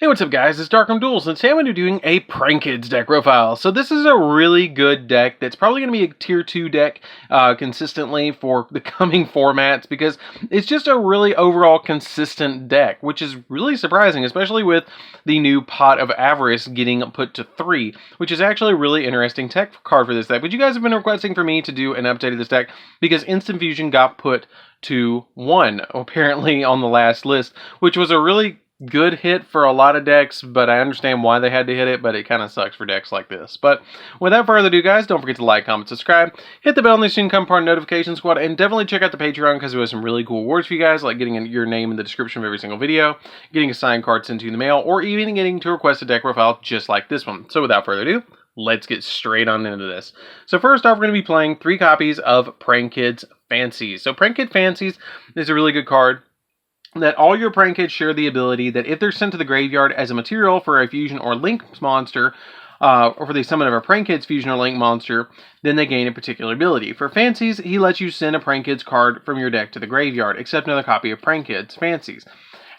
Hey, what's up guys, it's DarkArmedDuelist, and today I'm going to be doing a Prankkids deck profile. So this is a really good deck that's probably going to be a tier 2 deck consistently for the coming formats, because it's just a really overall consistent deck, which is really surprising, especially with the new Pot of Avarice getting put to 3, which is actually a really interesting tech card for this deck. But you guys have been requesting for me to do an update of this deck because Instant Fusion got put to 1, apparently, on the last list, which was a really good hit for a lot of decks, but I understand why they had to hit it, but it kind of sucks for decks like this. But without further ado, guys, don't forget to like, comment, subscribe, hit the bell and soon come part of the notification squad, and definitely check out the Patreon because there was some really cool awards for you guys, like getting your name in the description of every single video, getting a signed card sent to you in the mail, or even getting to request a deck profile just like this one. So without further ado, let's get straight on into this. So first off, we're going to be playing 3 copies of Prankkids Fancies. So Prankkids Fancies is a really good card that all your Prankkids share the ability that if they're sent to the graveyard as a material for a fusion or link monster, or for the summon of a Prankkids fusion or link monster, then they gain a particular ability. For Fancies, he lets you send a Prankkids card from your deck to the graveyard, except another copy of Prankkids Fancies.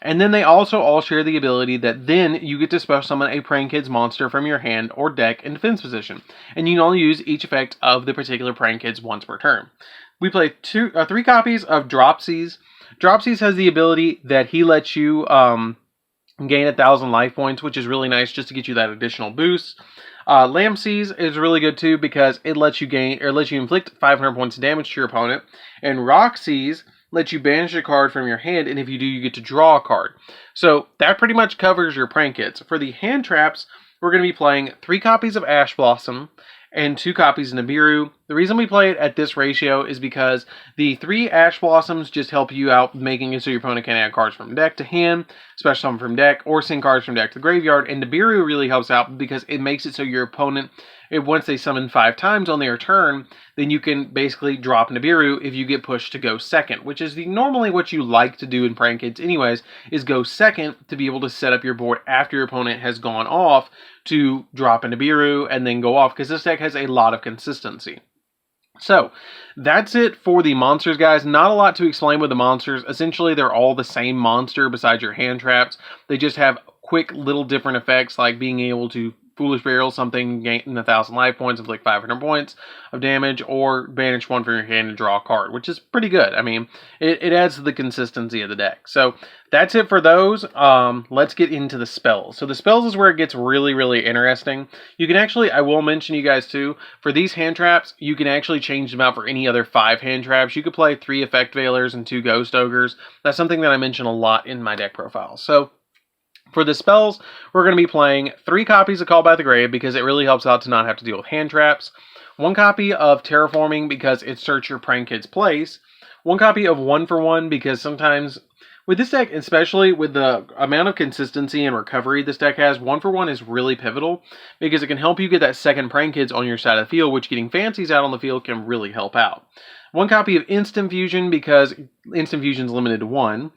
And then they also all share the ability that then you get to special summon a Prankkids monster from your hand or deck in defense position. And you can only use each effect of the particular Prankkids once per turn. We play 3 copies of Dropsies. Dropsies has the ability that he lets you gain 1,000 life points, which is really nice just to get you that additional boost. Lampsies is really good too because it lets you inflict 500 points of damage to your opponent. And Roxies lets you banish a card from your hand, and if you do, you get to draw a card. So that pretty much covers your Prankkids. For the hand traps, we're going to be playing 3 copies of Ash Blossom and 2 copies of Nibiru. The reason we play it at this ratio is because the 3 Ash Blossoms just help you out, making it so your opponent can add cards from deck to hand, special summon from deck, or send cards from deck to the graveyard. And Nibiru really helps out because it makes it so your opponent, once they summon 5 times on their turn, then you can basically drop Nibiru if you get pushed to go second, which is normally what you like to do in Prankkids anyways, is go second to be able to set up your board after your opponent has gone off to drop a Nibiru and then go off, because this deck has a lot of consistency. So, that's it for the monsters, guys. Not a lot to explain with the monsters. Essentially, they're all the same monster besides your hand traps. They just have quick little different effects, like being able to Foolish Burial something, gain 1,000 life points, inflict 500 points of damage, or banish one from your hand and draw a card, which is pretty good. I mean, it adds to the consistency of the deck. So that's it for those. Let's get into the spells. So the spells is where it gets really, really interesting. You can actually, I will mention you guys too, for these hand traps, you can actually change them out for any other 5 hand traps. You could play 3 Effect Veilers and 2 Ghost Ogres. That's something that I mention a lot in my deck profile. So for the spells, we're going to be playing 3 copies of Call by the Grave because it really helps out to not have to deal with hand traps. 1 copy of Terraforming because it search your Prankkids place. 1 copy of 1 for 1 because sometimes with this deck, especially with the amount of consistency and recovery this deck has, 1 for 1 is really pivotal because it can help you get that second Prankkids on your side of the field, which getting Fancies out on the field can really help out. 1 copy of Instant Fusion because Instant Fusion is limited to 1.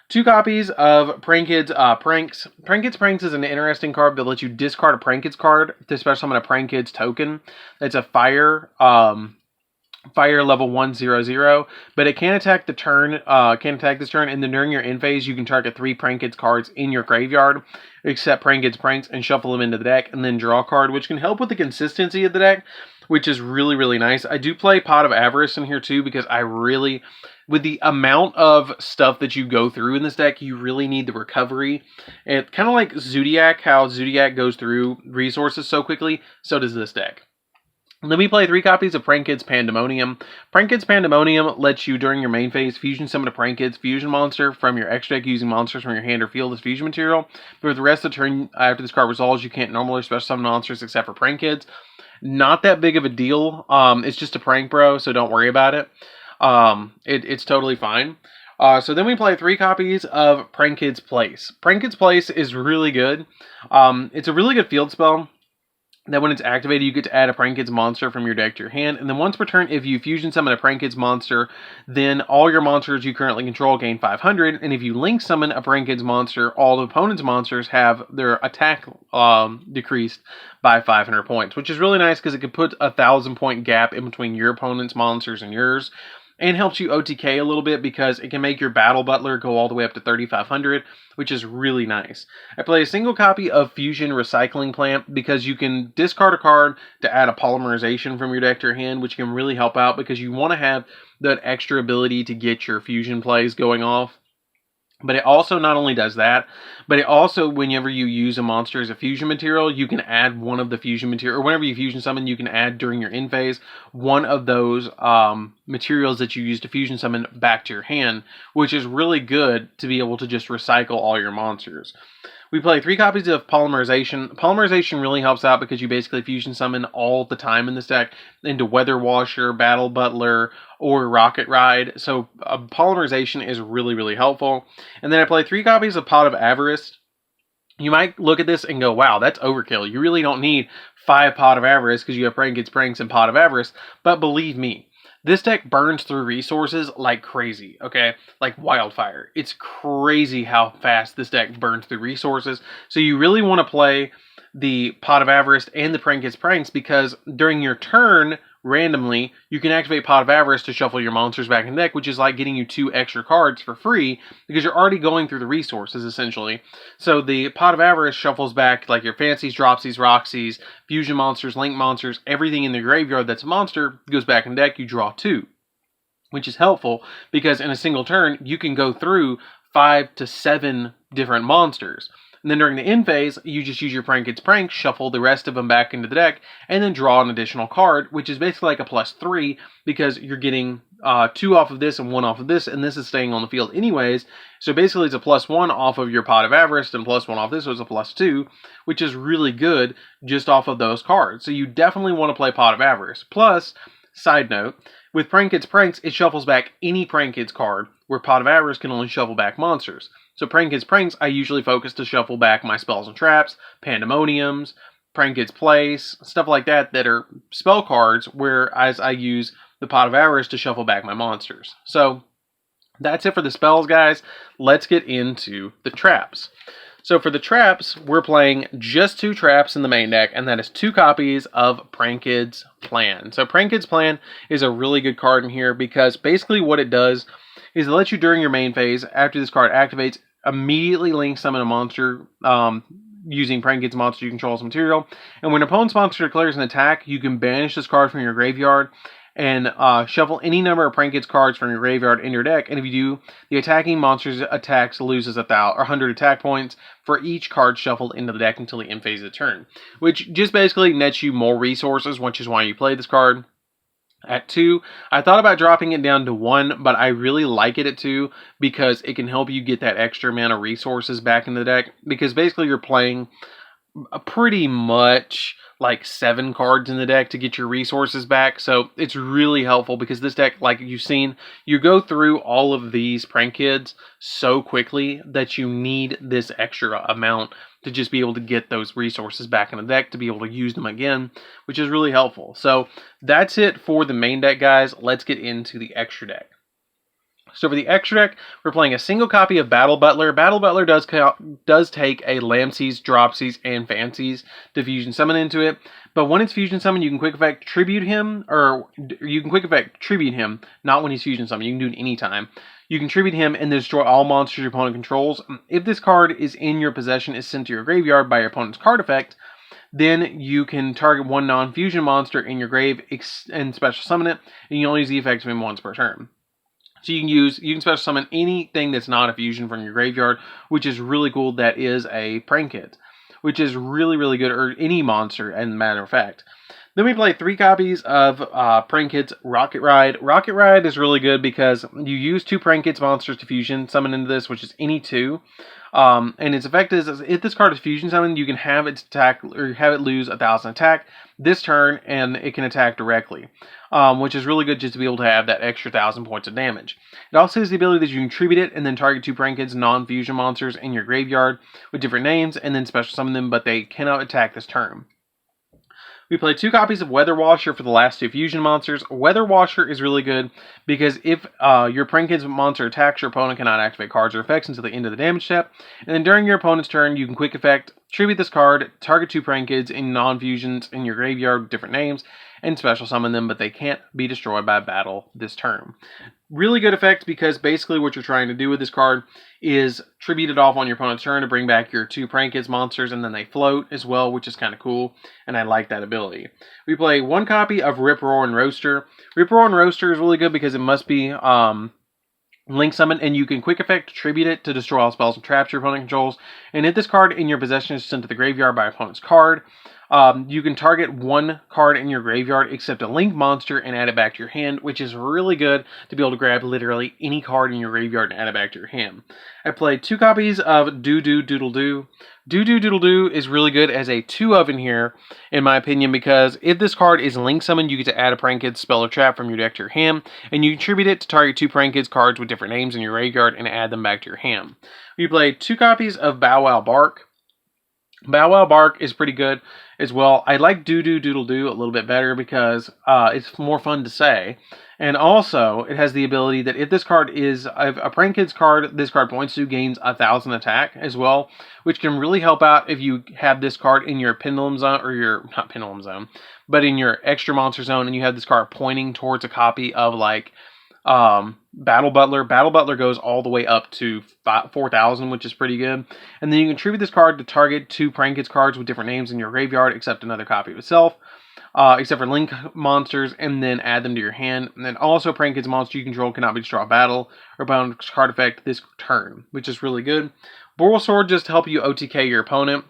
2 copies of Prankkids Pranks. Prankkids Pranks is an interesting card that lets you discard a Prankkids card to special summon a Prankkids token. It's a fire level 1/0/0, but it can attack the turn. This turn, and then during your end phase, you can target 3 Prankkids cards in your graveyard, except Prankkids Pranks, and shuffle them into the deck, and then draw a card, which can help with the consistency of the deck, which is really, really nice. I do play Pot of Avarice in here too because I really, with the amount of stuff that you go through in this deck, you really need the recovery. It's kind of like Zodiac, how Zodiac goes through resources so quickly, so does this deck. Then we play 3 copies of Prankkids Pandemonium. Prankkids Pandemonium lets you, during your main phase, fusion summon a Prankkids fusion monster from your extra deck using monsters from your hand or field as fusion material. But for the rest of the turn, after this card resolves, you can't normally special summon monsters except for Prankkids. Not that big of a deal. It's just a prank, bro, so don't worry about it. It's totally fine. So then we play 3 copies of Prankkids Place. Prankkids Place is really good. It's a really good field spell that when it's activated, you get to add a Prankkids monster from your deck to your hand. And then once per turn, if you fusion summon a Prankkids monster, then all your monsters you currently control gain 500. And if you link summon a Prankkids monster, all the opponent's monsters have their attack decreased by 500 points, which is really nice because it could put a 1,000 point gap in between your opponent's monsters and yours. and helps you OTK a little bit because it can make your Battle Butler go all the way up to 3,500, which is really nice. I play a single copy of Fusion Recycling Plant because you can discard a card to add a polymerization from your deck to your hand, which can really help out because you want to have that extra ability to get your fusion plays going off. But it also not only does that, but it also, whenever you use a monster as a fusion material, you can add one of the fusion material, or whenever you fusion summon, you can add during your end phase one of those materials that you use to fusion summon back to your hand, which is really good to be able to just recycle all your monsters. We play 3 copies of Polymerization. Polymerization really helps out because you basically fusion summon all the time in this deck into Weather Washer, Battle Butler, or Rocket Ride. So Polymerization is really, really helpful. And then I play 3 copies of Pot of Avarice. You might look at this and go, wow, that's overkill. You really don't need 5 Pot of Avarice because you have Prankkids, Pranks, and Pot of Avarice. But believe me, this deck burns through resources like crazy, okay? Like wildfire. It's crazy how fast this deck burns through resources. So you really want to play the Pot of Avarice and the Prankkids Pranks because during your turn, randomly, you can activate Pot of Avarice to shuffle your monsters back in the deck, which is like getting you 2 extra cards for free because you're already going through the resources, essentially. So the Pot of Avarice shuffles back like your Fancies, Dropsies, Roxies, Fusion monsters, Link monsters, everything in the graveyard that's a monster goes back in the deck, you draw 2. Which is helpful because in a single turn, you can go through 5 to 7 different monsters. And then during the end phase, you just use your Prankkids Pranks, shuffle the rest of them back into the deck, and then draw an additional card, which is basically like a +3 because you're getting 2 off of this and 1 off of this, and this is staying on the field anyways. So basically it's a +1 off of your Pot of Avarice, and +1 off this was a +2, which is really good just off of those cards. So you definitely want to play Pot of Avarice. Plus, side note, with Prankkids Pranks, it shuffles back any Prankkids card, where Pot of Avarice can only shuffle back monsters. So Prankkids Pranks, I usually focus to shuffle back my Spells and Traps, Pandemoniums, Prankkids Place, stuff like that that are spell cards, whereas I use the Pot of Avarice to shuffle back my monsters. So that's it for the spells, guys. Let's get into the traps. So for the traps, we're playing just 2 traps in the main deck, and that is 2 copies of Prankkids Plan. So Prankkids Plan is a really good card in here because basically what it does is it lets you during your main phase, after this card activates, immediately link summon a monster using Prankkids monster you control as material. And when an opponent's monster declares an attack, you can banish this card from your graveyard and shuffle any number of Prankkids cards from your graveyard in your deck. And if you do, the attacking monster's attacks loses 100 attack points for each card shuffled into the deck until the end phase of the turn, which just basically nets you more resources, which is why you play this card. At 2, I thought about dropping it down to 1, but I really like it at 2 because it can help you get that extra amount of resources back in the deck. Because basically you're playing pretty much like 7 cards in the deck to get your resources back. So it's really helpful because this deck, like you've seen, you go through all of these Prankkids so quickly that you need this extra amount to just be able to get those resources back in the deck to be able to use them again, which is really helpful. So that's it for the main deck, guys. Let's get into the extra deck. So for the extra deck, we're playing a single copy of Battle Butler. Battle Butler does take a Lamsies, Dropsies, and Fancies to fusion summon into it. But when it's fusion summon, you can quick effect tribute him, not when he's fusion summon. You can do it anytime. You can tribute him and destroy all monsters your opponent controls. If this card is in your possession, is sent to your graveyard by your opponent's card effect, then you can target 1 non-fusion monster in your grave and special summon it, and you only use the effect of him once per turn. So you can special summon anything that's not a fusion from your graveyard, which is really cool. That is a Prankkids, which is really, really good, or any monster, as a matter of fact. Then we play 3 copies of Prankkids Rocket Ride. Rocket Ride is really good because you use 2 Prankkids monsters to fusion summon into this, which is any 2. And its effect is if this card is fusion summoned, you can have its attack or have it lose 1,000 attack this turn, and it can attack directly, which is really good just to be able to have that extra 1,000 points of damage. It also has the ability that you can tribute it and then target 2 Prankkids non-fusion monsters in your graveyard with different names, and then special summon them, but they cannot attack this turn. We play 2 copies of Weather Washer for the last 2 fusion monsters. Weather Washer is really good because if your Prankkids monster attacks, your opponent cannot activate cards or effects until the end of the damage step. And then during your opponent's turn, you can quick effect, tribute this card, target 2 Prankkids in non-fusions in your graveyard with different names, and special summon them, but they can't be destroyed by battle this turn. Really good effect because basically what you're trying to do with this card is tribute it off on your opponent's turn to bring back your 2 Prankkids monsters, and then they float as well, which is kind of cool, and I like that ability. We play 1 copy of Rip, Roar, and Roaster. Rip, Roar, and Roaster is really good because it must be Link Summon, and you can quick effect tribute it to destroy all spells and traps your opponent controls. And if this card in your possession is sent to the graveyard by opponent's card, you can target 1 card in your graveyard except a Link monster and add it back to your hand, which is really good to be able to grab literally any card in your graveyard and add it back to your hand. I played 2 copies of Doo Doo Doodle Doo. Doo Doo Doodle Doo is really good as a 2-of in here, in my opinion, because if this card is Link Summoned, you get to add a Prankkids spell or trap from your deck to your hand, and you contribute it to target 2 Prankkids cards with different names in your graveyard and add them back to your hand. We played 2 copies of Bow Wow Bark. Bow Wow Bark is pretty good as well. I like Doo Doo Doodle Doo a little bit better because it's more fun to say. And also, it has the ability that if this card is a Prankkids card, this card points to gains 1,000 attack as well, which can really help out if you have this card in your Pendulum Zone, or your, not Pendulum Zone, but in your Extra Monster Zone, and you have this card pointing towards a copy of, like, Battle Butler. Battle Butler goes all the way up to 4,000, which is pretty good. And then you can tribute this card to target 2 Prankkids cards with different names in your graveyard, except another copy of itself, except for Link monsters, and then add them to your hand. And then also Prankkids monster you control cannot be destroyed by battle or opponent's card effect this turn, which is really good. Boral Sword just to help you OTK your opponent.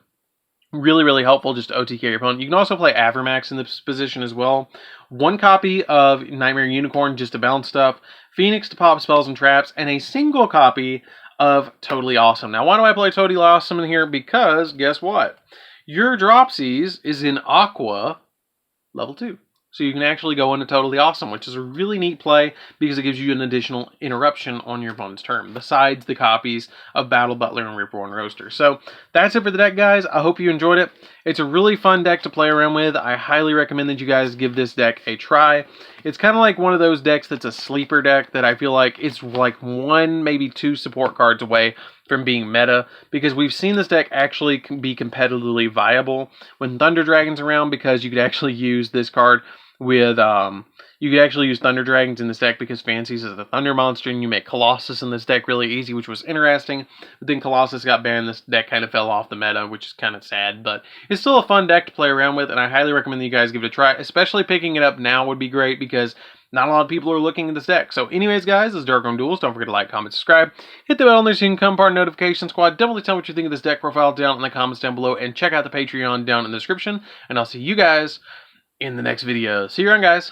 Really, really helpful just to OTK your opponent. You can also play Avermax in this position as well. 1 copy of Nightmare Unicorn just to bounce stuff. Phoenix to pop spells and traps. And a single copy of Totally Awesome. Now, why do I play Totally Awesome in here? Because, guess what? Your Dropsies is in Aqua level 2. So you can actually go into Totally Awesome, which is a really neat play because it gives you an additional interruption on your opponent's turn, besides the copies of Battle Butler and Rip, Roar, and Roaster. So that's it for the deck, guys. I hope you enjoyed it. It's a really fun deck to play around with. I highly recommend that you guys give this deck a try. It's kind of like one of those decks that's a sleeper deck that I feel like it's like 1, maybe 2 support cards away from being meta, because we've seen this deck actually be competitively viable when Thunder Dragon's around, because you could actually use this card with, you could actually use Thunder Dragons in this deck because Fancies is the Thunder monster, and you make Colossus in this deck really easy, which was interesting. But then Colossus got banned, this deck kind of fell off the meta, which is kind of sad, but it's still a fun deck to play around with, and I highly recommend that you guys give it a try, especially picking it up now would be great because not a lot of people are looking at this deck. So anyways, guys, this is DarkArmedDuelist. Don't forget to like, comment, subscribe. Hit the bell on there so you can become part of the notification squad. Definitely tell me what you think of this deck profile down in the comments down below. And check out the Patreon down in the description. And I'll see you guys in the next video. See you around, guys.